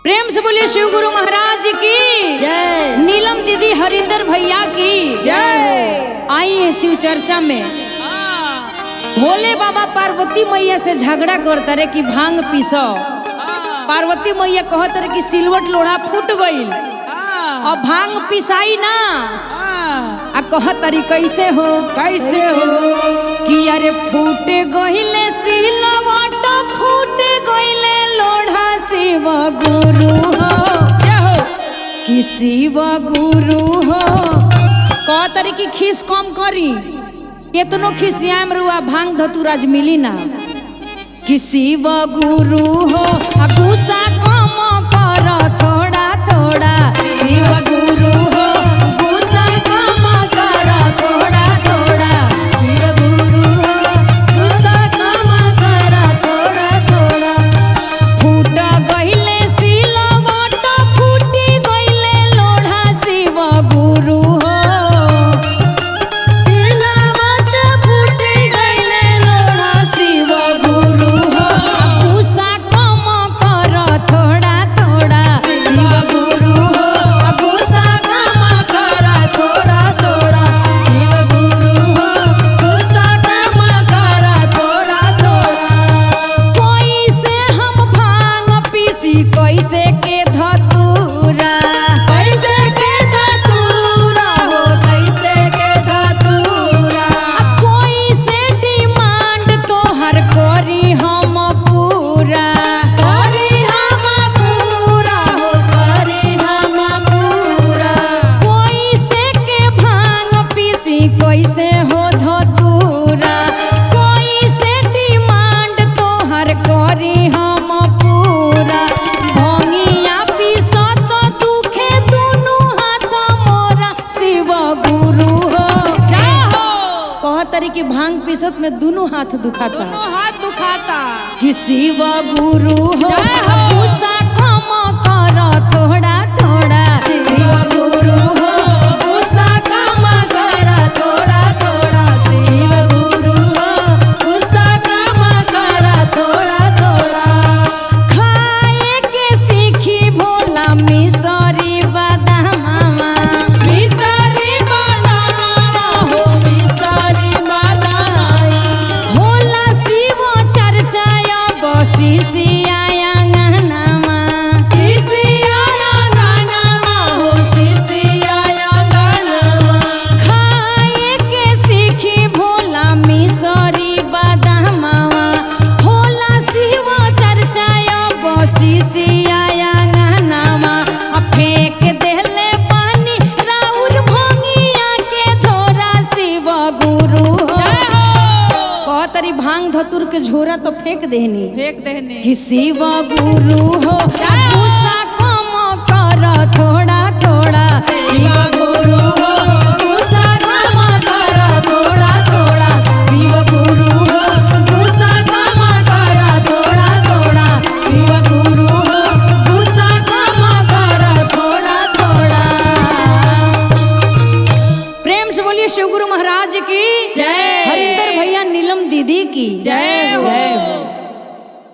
प्रेम से बोलिए शिव गुरु महाराज की जय। नीलम दीदी हरिंदर भैया की जय। आई है शिव चर्चा में। भोले बाबा पार्वती मैया से झगड़ा करता रे कि भांग पीसो। पार्वती मैया कहत रे कि सिलवट लोढ़ा फूट गईल और भांग पिसाई ना। आ कहत री कैसे हो कि अरे फूट गईले सिलवट फूट गईले लोढ़ा शिव गुरु हो कि शिव गुरु हो। कहत री कि खीस कम करी केतनो खिसियाम रुआ भांग धतुराज मिली ना कि शिव गुरु हो। गुस्सा कम कर थोड़ा थोड़ा शिव गुरु हो। गुस्सा कम कर थोड़ा थोड़ा शिव गुरु हो। गुस्सा कम कर थोड़ा थोड़ा। फूट गईले सिलवट फूटी गईले लोढ़ा शिव गुरु हो। कि भांग पीसत में दोनों हाथ दुखाता कि शिव गुरु हो। गुस्सा कम कर थोड़ा थोड़ा शिव गुरु हो। गुस्सा कम कर थोड़ा थोड़ा शिव गुरु हो। गुस्सा कम कर थोड़ा थोड़ा। खाए के सीखी भोला मिसरी बादामा मिसरी बादामा हो मिसरी भांग धतुर के झोरा तो फेंक देनी फेंक देने कि शिव गुरु हो।